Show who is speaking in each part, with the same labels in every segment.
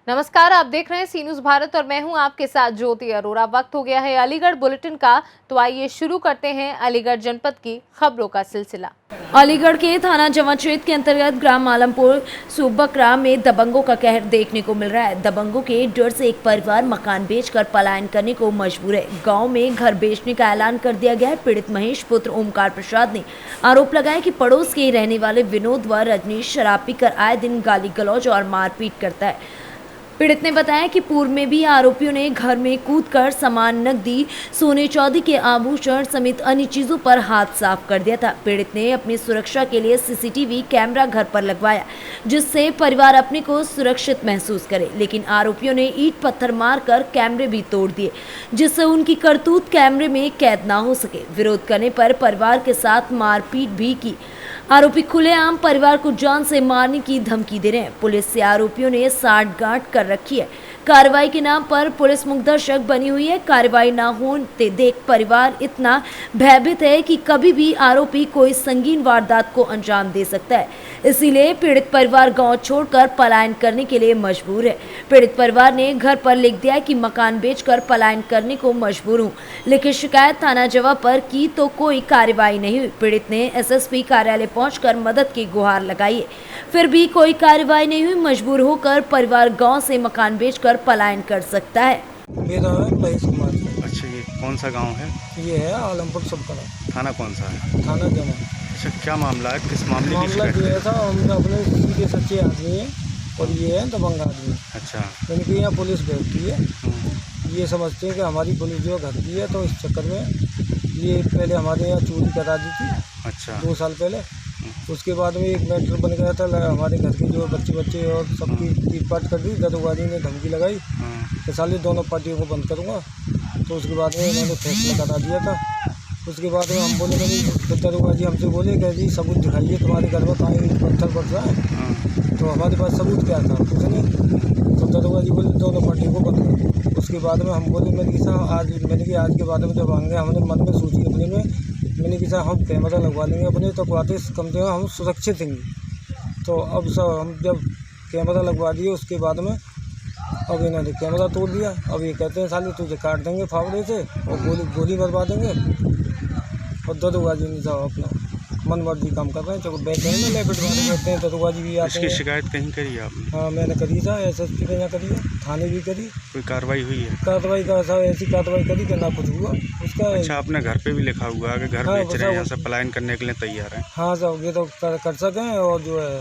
Speaker 1: नमस्कार, आप देख रहे हैं सी न्यूज़ भारत और मैं हूं आपके साथ ज्योति अरोरा। वक्त हो गया है अलीगढ़ बुलेटिन का, तो आइए शुरू करते हैं अलीगढ़ जनपद की खबरों का सिलसिला। अलीगढ़ के थाना जमा क्षेत्र के अंतर्गत ग्राम आलमपुर सुबकरा में दबंगों का कहर देखने को मिल रहा है। दबंगों के डर से एक परिवार मकान बेचकर पलायन करने को मजबूर है। गांव में घर बेचने का ऐलान कर दिया गया है। पीड़ित महेश पुत्र ओमकार प्रसाद ने आरोप लगाया कि पड़ोस के रहने वाले विनोद व रजनीश शराब पीकर आए दिन गाली गलौज और मारपीट करता है। पीड़ित ने बताया कि पूर्व में भी आरोपियों ने घर में कूदकर सामान, नकदी, सोने चांदी के आभूषण समेत अन्य चीजों पर हाथ साफ कर दिया था। पीड़ित ने अपनी सुरक्षा के लिए सीसीटीवी कैमरा घर पर लगवाया, जिससे परिवार अपने को सुरक्षित महसूस करे, लेकिन आरोपियों ने ईंट पत्थर मारकर कैमरे भी तोड़ दिए, जिससे उनकी करतूत कैमरे में कैद ना हो सके। विरोध करने पर परिवार के साथ मारपीट भी की। आरोपी खुलेआम परिवार को जान से मारने की धमकी दे रहे हैं। पुलिस से आरोपियों ने साठगांठ कर रखी है। कार्रवाई के नाम पर पुलिस मुकदर्शक बनी हुई है। कार्रवाई न होते देख परिवार इतना भयभीत है कि कभी भी आरोपी कोई संगीन वारदात को अंजाम दे सकता है। इसीलिए पीड़ित परिवार गांव छोड़कर पलायन करने के लिए मजबूर है। पीड़ित परिवार ने घर पर लिख दिया कि मकान बेचकर पलायन करने को मजबूर हूं। लेकिन शिकायत थाना जवा पर की तो कोई कार्रवाई नहीं हुई। पीड़ित ने एसएसपी कार्यालय पहुंचकर मदद की गुहार लगाई है, फिर भी कोई कार्रवाई नहीं हुई। मजबूर होकर परिवार गांव से मकान बेचकर पलायन कर सकता है।
Speaker 2: मेरा नाम महेश कुमार है।
Speaker 3: अच्छा, ये कौन सा गांव है?
Speaker 2: ये है आलमपुर सुबकरा।
Speaker 3: थाना कौन सा है?
Speaker 2: थाना जमा।
Speaker 3: अच्छा, क्या मामला है? किस मामले की
Speaker 2: मामला
Speaker 3: शिकायत?
Speaker 2: ये था, हम अपने सीधे सच्चे आदमी हैं और ये है दबंग आदमी।
Speaker 3: अच्छा।
Speaker 2: इनकी यहाँ पुलिस बैठती है, ये समझते हैं कि हमारी पुलिस जो घर की है, तो इस चक्कर में ये पहले हमारे यहाँ चोरी करा दी थी।
Speaker 3: अच्छा।
Speaker 2: 2 साल पहले। उसके बाद में एक मैटर बन गया था, हमारे घर के जो बच्चे और सबकी पीट-पाट कर दी। दरोगाजी ने धमकी लगाई कि साले दोनों पार्टियों को बंद करूँगा। तो उसके बाद में उन्होंने फैसला करा दिया था। उसके बाद में हम बोले कि दरोगाजी हमसे बोले कि जी सबूत दिखाइए, तुम्हारे घर में कहाँ पत्थर पड़ रहा है। तो हमारे पास सबूत क्या था? कुछ नहीं। तो दरोगाजी बोले दोनों पार्टियों को बंद करो। उसके बाद में हम बोले मैंने कि आज के बाद में जब आएंगे, हमने मन में सोची अपने में, मैंने कि हम कैमरा लगवा लेंगे अपने, तो बातें कम से कम हम सुरक्षित रहेंगे। तो अब सब हम जब कैमरा लगवा दिए, उसके बाद में अब इन्होंने कैमरा तोड़ दिया। अब ये कहते हैं साले तुझे काट देंगे फावड़े से और गोली मरवा देंगे। और दरोगाजी ने सब अपना मन मर्जी काम कर रहे हैं। चलो बैठे हैं ना, लेपट वाले बैठते हैं, दरोगाजी भी आते हैं।
Speaker 3: इसकी शिकायत कहीं करी आपने?
Speaker 2: हाँ, मैंने करी था, एसएसपी के यहाँ करी है, थाने भी करी।
Speaker 3: कोई कार्रवाई हुई है?
Speaker 2: कार्रवाई का सब ऐसी कार्रवाई करी कि ना कुछ हुआ उसका।
Speaker 3: अच्छा, आपने घर पे भी लिखा हुआ है कि घर बेच रहे हैं, यहाँ से पलायन करने के लिए तैयार हैं?
Speaker 2: हाँ सब ये तो कर सकें और जो है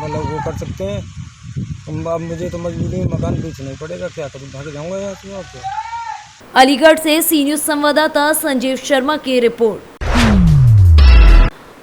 Speaker 2: मतलब वो कर सकते हैं। अब मुझे तो मजबूरी में मकान बेचना ही पड़ेगा, क्या करूँ, भाग जाऊँगा यहाँ से। और क्या।
Speaker 1: अलीगढ़ से सी न्यूज़ संवाददाता संजीव शर्मा की रिपोर्ट।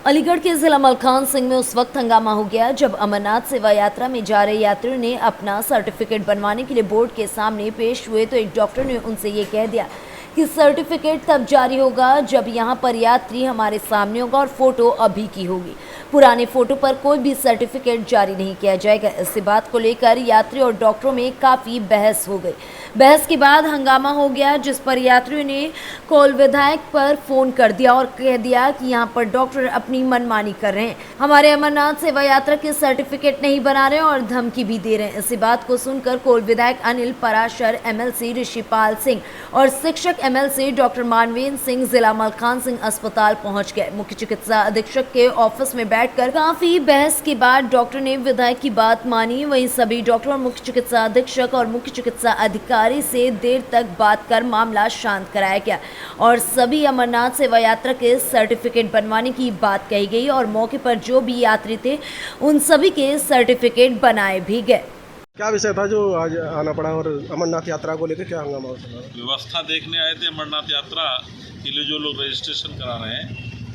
Speaker 1: अलीगढ़ के जिला मलखान सिंह में उस वक्त हंगामा हो गया जब अमरनाथ सेवा यात्रा में जा रहे यात्रियों ने अपना सर्टिफिकेट बनवाने के लिए बोर्ड के सामने पेश हुए, तो एक डॉक्टर ने उनसे ये कह दिया कि सर्टिफिकेट तब जारी होगा जब यहाँ पर यात्री हमारे सामने होगा और फोटो अभी की होगी। पुराने फोटो पर कोई भी सर्टिफिकेट जारी नहीं किया जाएगा। इसी बात को लेकर यात्री और डॉक्टरों में काफ़ी बहस हो गई। बहस के बाद हंगामा हो गया, जिस पर यात्रियों ने कोल विधायक पर फोन कर दिया और कह दिया कि यहाँ पर डॉक्टर अपनी मनमानी कर रहे हैं, हमारे अमरनाथ सेवा यात्रा के सर्टिफिकेट नहीं बना रहे हैं और धमकी भी दे रहे हैं। इसी बात को सुनकर कोल विधायक अनिल पराशर, एमएलसी ऋषिपाल सिंह और शिक्षक एमएलसी डॉक्टर मानवेंद्र सिंह जिला मलखान सिंह अस्पताल पहुंच गए। मुख्य चिकित्सा अधीक्षक के ऑफिस में बैठकर काफी बहस के बाद डॉक्टर ने विधायक की बात मानी। वहीं सभी डॉक्टर और मुख्य चिकित्सा अधीक्षक और मुख्य चिकित्सा अधिकारी से देर तक बात कर मामला शांत कराया गया और सभी अमरनाथ सेवा यात्रा के सर्टिफिकेट बनवाने की बात कही गई और मौके पर जो भी यात्री थे उन सभी के सर्टिफिकेट बनाए भी गए।
Speaker 4: क्या विषय था जो आज आना पड़ा और अमरनाथ यात्रा को लेकर क्या हंगामा हुआ?
Speaker 5: व्यवस्था देखने आए थे। अमरनाथ यात्रा के लिए जो लोग रजिस्ट्रेशन करा रहे हैं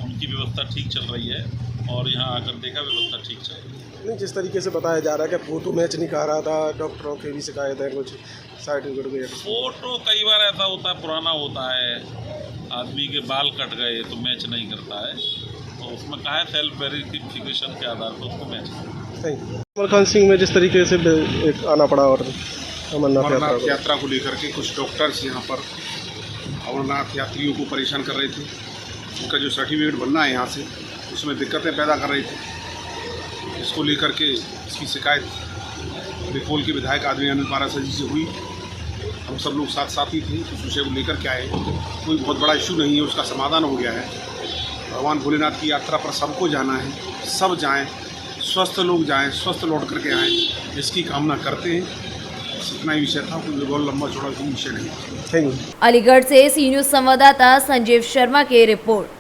Speaker 5: उनकी व्यवस्था ठीक चल रही है और यहाँ आकर देखा व्यवस्था ठीक चल रही है।
Speaker 4: नहीं, जिस तरीके से बताया जा रहा है कि फोटो मैच नहीं कर रहा था, डॉक्टरों की भी शिकायत है, कुछ सर्टिफिकेट भी। फोटो
Speaker 5: कई बार ऐसा होता है, पुराना होता है, आदमी के बाल कट गए तो मैच नहीं करता है, तो उसमें कहा है सेल्फ वेरिफिकेशन के आधार पर उसको मैच करता है।
Speaker 4: मलखान सिंह में जिस तरीके से एक आना पड़ा और
Speaker 6: अमरनाथ यात्रा को लेकर के कुछ डॉक्टर्स यहाँ पर अमरनाथ यात्रियों को परेशान कर रहे थे। उनका जो सर्टिफिकेट बनना है यहाँ से, उसमें दिक्कतें पैदा कर रहे थे। इसको लेकर के इसकी शिकायत रिपोल के विधायक आदरणीय अनिल पाराशर जी से हुई। हम सब लोग साथ साथ ही थे, उस विषय को लेकर के आए। कोई बहुत बड़ा इशू नहीं है, उसका समाधान हो गया है। भगवान भोलेनाथ की यात्रा पर सबको जाना है, सब जाएं, स्वस्थ लोग जाएं, स्वस्थ लौट करके आएँ, इसकी कामना करते हैं। इतना ही विषय था, कोई बहुत लंबा चौड़ा कोई विषय नहीं।
Speaker 2: Thank you.
Speaker 1: अलीगढ़ से सी न्यूज संवाददाता संजीव शर्मा की रिपोर्ट।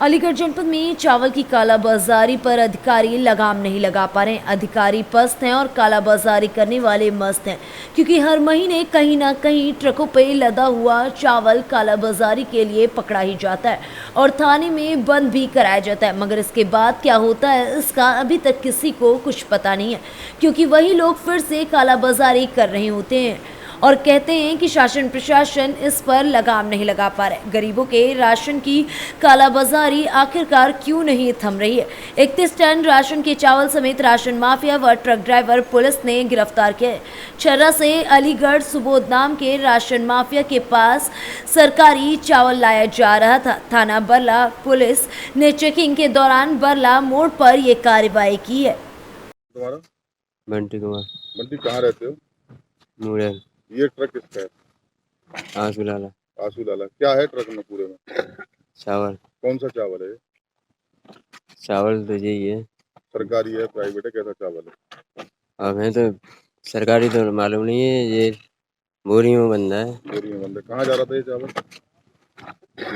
Speaker 1: अलीगढ़ जनपद में चावल की कालाबाजारी पर अधिकारी लगाम नहीं लगा पा रहे। अधिकारी पस्त हैं और कालाबाजारी करने वाले मस्त हैं, क्योंकि हर महीने कहीं ना कहीं ट्रकों पे लदा हुआ चावल कालाबाजारी के लिए पकड़ा ही जाता है और थाने में बंद भी कराया जाता है। मगर इसके बाद क्या होता है, इसका अभी तक किसी को कुछ पता नहीं है, क्योंकि वही लोग फिर से कालाबाजारी कर रहे होते हैं और कहते हैं कि शासन प्रशासन इस पर लगाम नहीं लगा पा रहे। गरीबों के राशन की कालाबाजारी आखिरकार क्यों नहीं थम रही है। 31 टन राशन के चावल समेत राशन माफिया व ट्रक ड्राइवर पुलिस ने गिरफ्तार किए। छर्रा से अलीगढ़ सुबोध नाम के राशन माफिया के पास सरकारी चावल लाया जा रहा था। थाना बरला पुलिस ने चेकिंग के दौरान बरला मोड़ पर यह कार्रवाई की है।
Speaker 7: तुम्हारा
Speaker 8: बंटी कुमार
Speaker 7: बंटी कहाँ रहते हो?
Speaker 8: मुरैल
Speaker 7: ये ट्रक किसका है?
Speaker 8: आंसू लाला
Speaker 7: आंसू लाला। क्या है ट्रक में पूरे में?
Speaker 8: चावल।
Speaker 7: कौन सा चावल है?
Speaker 8: चावल तो यही है।
Speaker 7: सरकारी है, प्राइवेट है, कैसा चावल है?
Speaker 8: अब है तो सरकारी तो मालूम नहीं है, ये बोरी में बंदा है।
Speaker 7: बोरी में बंद है। कहाँ जा रहा था ये चावल?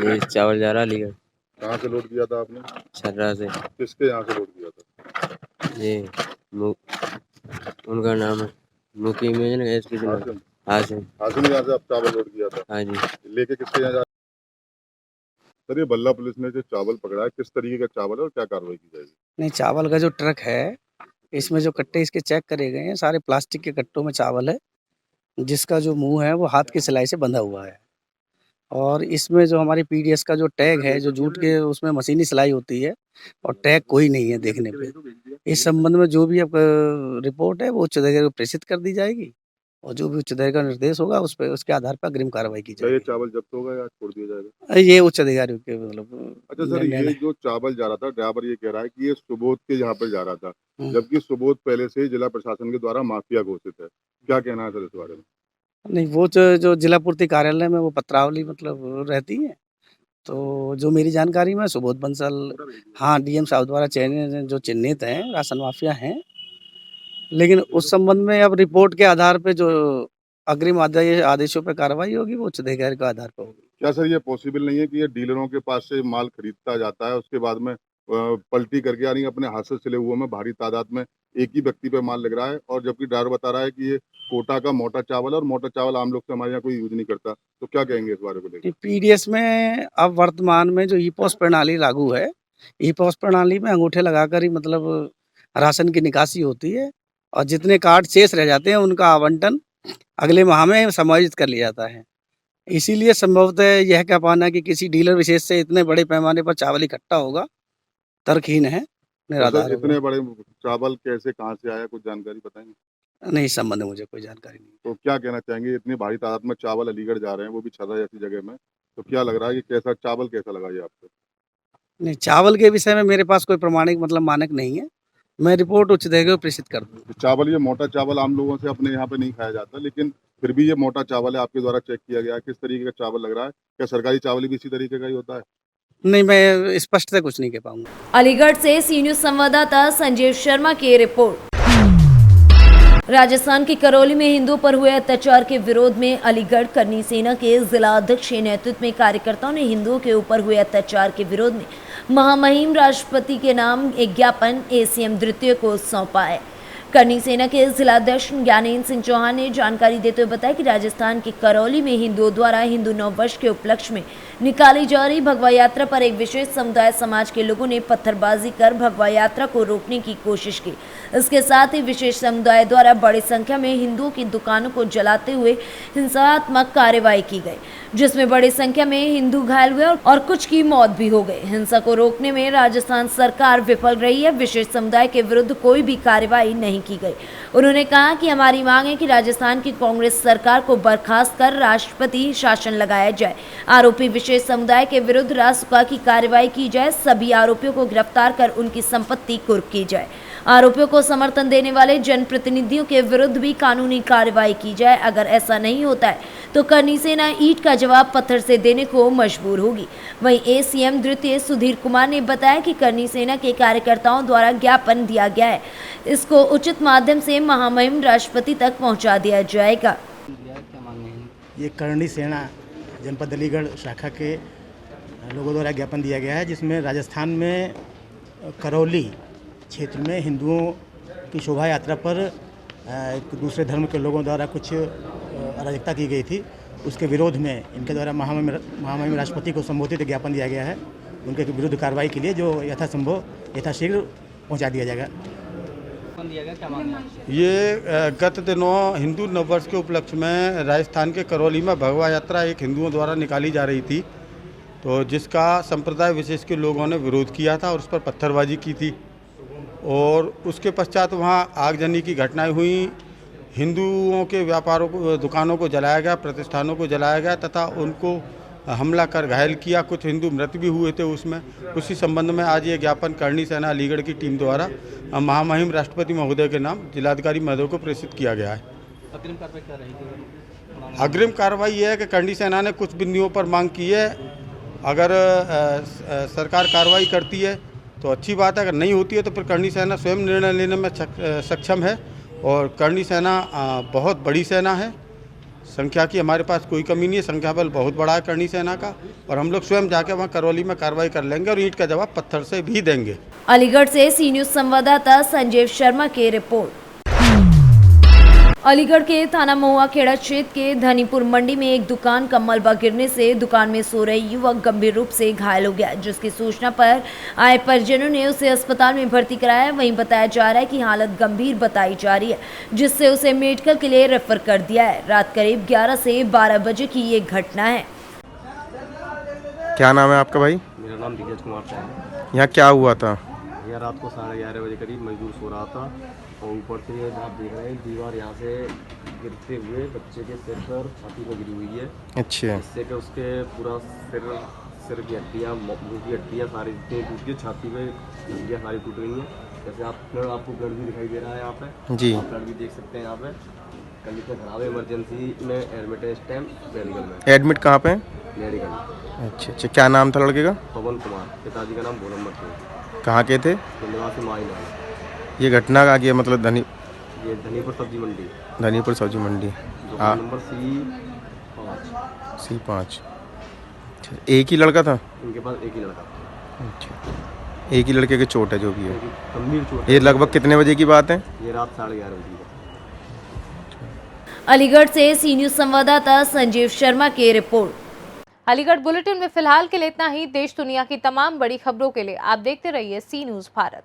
Speaker 8: ये चावल जा रहा अलीगढ़।
Speaker 7: कहाँ से लोड किया था आपने?
Speaker 8: छर्रा से।
Speaker 7: किसके यहाँ से लोड किया था?
Speaker 8: ये उनका नाम है मुकी में एसपी
Speaker 7: हाशिम।
Speaker 8: हाशिम।
Speaker 7: हाशिम यहाँ से आप चावल लोड किया था?
Speaker 8: हाँ जी।
Speaker 7: लेके किसके यहाँ जा? सर ये बल्ला पुलिस ने जो चावल पकड़ा है, किस तरीके का चावल है और क्या कार्रवाई की जाएगी?
Speaker 9: नहीं, चावल का जो ट्रक है, इसमें जो कट्टे इसके चेक करे गए हैं, सारे प्लास्टिक के कट्टों में चावल है, जिसका जो मुंह है वो हाथ की सिलाई से बंधा हुआ है। और इसमें जो हमारी पीडीएस का जो टैग है, जो जूट के उसमें मशीनी सिलाई होती है और टैग कोई नहीं है देखने पे। इस संबंध में जो भी अब रिपोर्ट है वो उच्च अधिकारी को प्रेषित कर दी जाएगी और जो भी उच्च अधिकारी का निर्देश होगा उस पे उसके आधार पर अग्रिम कार्रवाई की
Speaker 7: क्या ये
Speaker 9: जाएगी।
Speaker 7: चावल जब्त होगा या छोड़ दिया जाएगा?
Speaker 9: ये उच्च अधिकारी के मतलब।
Speaker 7: अच्छा सर, ये जो चावल जा रहा था, ड्राइवर ये कह रहा है कि ये सुबोध के यहाँ पर जा रहा था, जबकि सुबोध पहले से जिला प्रशासन के द्वारा माफिया घोषित है। क्या कहना है सर इस बारे में?
Speaker 9: नहीं, वो जो जिला पूर्ति कार्यालय में वो पत्रावली मतलब रहती है, तो जो मेरी जानकारी में सुबोध बंसल, हाँ, डीएम साहब द्वारा चयनित जो चिन्हित हैं राशन माफिया हैं, लेकिन उस संबंध में अब रिपोर्ट के आधार पे जो अग्रिम आदेशों पे कार्रवाई होगी वो उच्च अधिकारी के आधार पर होगी।
Speaker 7: क्या सर ये पॉसिबल नहीं है कि ये डीलरों के पास से माल खरीदता जाता है, उसके बाद में पलटी करके यानी अपने हाथ से सिले हुए में भारी तादाद में एक ही व्यक्ति पे माल लग रहा है, और जबकि ड्राइवर बता रहा है कि ये कोटा का मोटा चावल है और मोटा चावल आम लोग से हमारे यहाँ कोई यूज नहीं करता, तो क्या कहेंगे इस बारे को लेकर?
Speaker 9: पीडीएस में अब वर्तमान में जो ईपॉस प्रणाली लागू है, ईपॉस प्रणाली में अंगूठे लगाकर ही मतलब राशन की निकासी होती है और जितने कार्ड शेष रह जाते हैं उनका आवंटन अगले माह में समायोजित कर लिया जाता है। इसीलिए संभवतः यह कह पाना कि किसी डीलर विशेष से इतने बड़े पैमाने पर चावल इकट्ठा होगा तर्कहीन है, निराधार होगा।
Speaker 7: इतने बड़े चावल कैसे, कहाँ से आया, कुछ जानकारी बताएंगे?
Speaker 9: नहीं, इस संबंध में मुझे कोई जानकारी नहीं।
Speaker 7: तो क्या कहना चाहेंगे, इतनी भारी तादाद में चावल अलीगढ़ जा रहे हैं, वो भी छर्रा जैसी जगह में, तो क्या लग रहा है कि कैसा चावल कैसा लगा ये आपको?
Speaker 9: नहीं, चावल के विषय में मेरे पास कोई प्रमाणिक मतलब मानक नहीं है, मैं रिपोर्ट उच्च अधिकारी को प्रेषित कर दूँ।
Speaker 7: चावल, ये मोटा चावल आम लोगों से अपने यहाँ पे नहीं खाया जाता, लेकिन फिर भी ये मोटा चावल है, आपके द्वारा चेक किया गया है, किस तरीके का चावल लग रहा है? क्या सरकारी चावल भी इसी तरीके का ही होता है?
Speaker 9: नहीं, मैं स्पष्ट से कुछ नहीं कह पाऊंगा।
Speaker 1: अलीगढ़ से सी न्यूज संवाददाता संजीव शर्मा की रिपोर्ट। राजस्थान के करौली में हिंदुओं पर हुए अत्याचार के विरोध में अलीगढ़ करनी सेना के जिला अध्यक्ष के नेतृत्व में कार्यकर्ताओं ने हिंदुओं के ऊपर हुए अत्याचार के विरोध में महामहिम राष्ट्रपति के नाम एक ज्ञापन एसीएम द्वितीय को सौंपा है। करनी सेना के जिलाध्यक्ष ज्ञानेन्द्र सिंह चौहान ने जानकारी देते हुए बताया कि राजस्थान के करौली में हिंदुओं द्वारा हिंदू नववर्ष के उपलक्ष्य में निकाली जा रही भगवा यात्रा पर एक विशेष समुदाय समाज के लोगों ने पत्थरबाजी कर भगवा यात्रा को रोकने की कोशिश की। इसके साथ ही विशेष समुदाय द्वारा बड़ी संख्या में हिंदुओं की दुकानों को जलाते हुए हिंसात्मक कार्रवाई की गई, जिसमें बड़ी संख्या में हिंदू घायल हुए और कुछ की मौत भी हो गई। हिंसा को रोकने में राजस्थान सरकार विफल रही है। विशेष समुदाय के विरुद्ध कोई भी कार्रवाई नहीं की गई। उन्होंने कहा कि हमारी मांग है कि राजस्थान की कांग्रेस सरकार को बर्खास्त कर राष्ट्रपति शासन लगाया जाए। आरोपी विशेष समुदाय के विरुद्ध रासुका की कार्रवाई की जाए। सभी आरोपियों को गिरफ्तार कर उनकी संपत्ति कुर्क की जाए। आरोपियों को समर्थन देने वाले जनप्रतिनिधियों के विरुद्ध भी कानूनी कार्रवाई की जाए। अगर ऐसा नहीं होता है तो करनी सेना ईंट का जवाब पत्थर से देने को मजबूर होगी। वहीं एसीएम द्वितीय सुधीर कुमार ने बताया कि करनी सेना के कार्यकर्ताओं द्वारा ज्ञापन दिया गया है, इसको उचित माध्यम से महामहिम राष्ट्रपति तक पहुंचा दिया जाएगा।
Speaker 10: ये करनी सेना जनपद अलीगढ़ शाखा के लोगों द्वारा ज्ञापन दिया गया है, जिसमें राजस्थान में करौली क्षेत्र में हिंदुओं की शोभा यात्रा पर एक दूसरे धर्म के लोगों द्वारा कुछ अराजकता की गई थी। उसके विरोध में इनके द्वारा महामहिम राष्ट्रपति को संबोधित ज्ञापन दिया गया है। उनके विरुद्ध कार्रवाई के लिए जो यथासंभव यथाशीघ्र पहुंचा दिया जाएगा।
Speaker 3: ये गत दिनों हिंदू नववर्ष के उपलक्ष्य में राजस्थान के करौली में भगवा यात्रा एक हिंदुओं द्वारा निकाली जा रही थी, तो जिसका संप्रदाय विशेष के लोगों ने विरोध किया था और उस पर पत्थरबाजी की थी और उसके पश्चात वहाँ आगजनी की घटनाएं हुई। हिंदुओं के व्यापारों को, दुकानों को जलाया गया, प्रतिष्ठानों को जलाया गया तथा उनको हमला कर घायल किया। कुछ हिंदू मृत भी हुए थे उसमें। उसी संबंध में आज ये ज्ञापन करनी सेना अलीगढ़ की टीम द्वारा महामहिम राष्ट्रपति महोदय के नाम जिलाधिकारी महोदय को प्रेषित किया गया है। अग्रिम कार्रवाई यह है कि करनी सेना ने कुछ बिंदुओं पर मांग की है। अगर सरकार कार्रवाई करती है तो अच्छी बात है, अगर नहीं होती है तो फिर करनी सेना स्वयं निर्णय लेने में सक्षम है। और करनी सेना बहुत बड़ी सेना है, संख्या की हमारे पास कोई कमी नहीं है, संख्या बल बहुत बड़ा है करनी सेना का, और हम लोग स्वयं जाके वहाँ करौली में कार्रवाई कर लेंगे और ईंट का जवाब पत्थर से भी देंगे।
Speaker 1: अलीगढ़ से सी न्यूज़ संवाददाता संजीव शर्मा की रिपोर्ट। अलीगढ़ के थाना महुआ खेड़ा क्षेत्र के धनीपुर मंडी में एक दुकान का मलबा गिरने से दुकान में सो रहे युवक गंभीर रूप से घायल हो गया, जिसकी सूचना पर आए परिजनों ने उसे अस्पताल में भर्ती कराया। वहीं बताया जा रहा है कि हालत गंभीर बताई जा रही है, जिससे उसे मेडिकल के लिए रेफर कर दिया है। रात करीब 11 से 12 बजे की ये घटना है।
Speaker 11: क्या नाम है आपका भाई?
Speaker 12: मेरा नाम धीरज कुमार है।
Speaker 11: यहाँ क्या हुआ था?
Speaker 12: यह रात को 11:30 बजे करीब मजदूर सो रहा था और ऊपर से आप देख रहे हैं दीवार यहाँ से गिरते हुए बच्चे के सिर पर छाती पर गिरी हुई है।
Speaker 11: अच्छा।
Speaker 12: इससे कि उसके पूरा सिर की हड्डियाँ, मुँह की हड्डियाँ सारी टूट गई, छाती में हड्डियाँ सारी टूट गई हैं। जैसे आपको ब्लड भी दिखाई दे रहा है यहाँ पे
Speaker 11: जी,
Speaker 12: ब्लड भी देख सकते हैं यहाँ पे। कंडीशन खराब है, इमरजेंसी में एडमिट है इस टाइम मेडिकल में।
Speaker 11: एडमिट कहाँ पे?
Speaker 12: मेडिकल।
Speaker 11: अच्छा अच्छा, क्या नाम था लड़के का?
Speaker 12: पवन कुमार, पिताजी का नाम भोलम्बर थे।
Speaker 11: कहाँ के थे?
Speaker 12: निवासी माइन।
Speaker 11: ये घटना आ गया मतलब
Speaker 12: ये धनीपुर सब्जी मंडी।
Speaker 11: धनीपुर सब्जी मंडी।
Speaker 12: हाँ, नंबर
Speaker 11: C5। एक ही लड़का था
Speaker 12: इनके पास? एक ही लड़का।
Speaker 11: अच्छा, एक ही लड़के की चोट है जो भी है?
Speaker 12: गंभीर चोट।
Speaker 11: ये लगभग कितने बजे की बात है?
Speaker 12: ये रात 11:30 बजे की।
Speaker 1: अलीगढ़ से सी न्यूज़ संवाददाता संजीव शर्मा की रिपोर्ट। अलीगढ़ बुलेटिन में फिलहाल के लिए इतना ही। देश दुनिया की तमाम बड़ी खबरों के लिए आप देखते रहिए सी न्यूज़ भारत।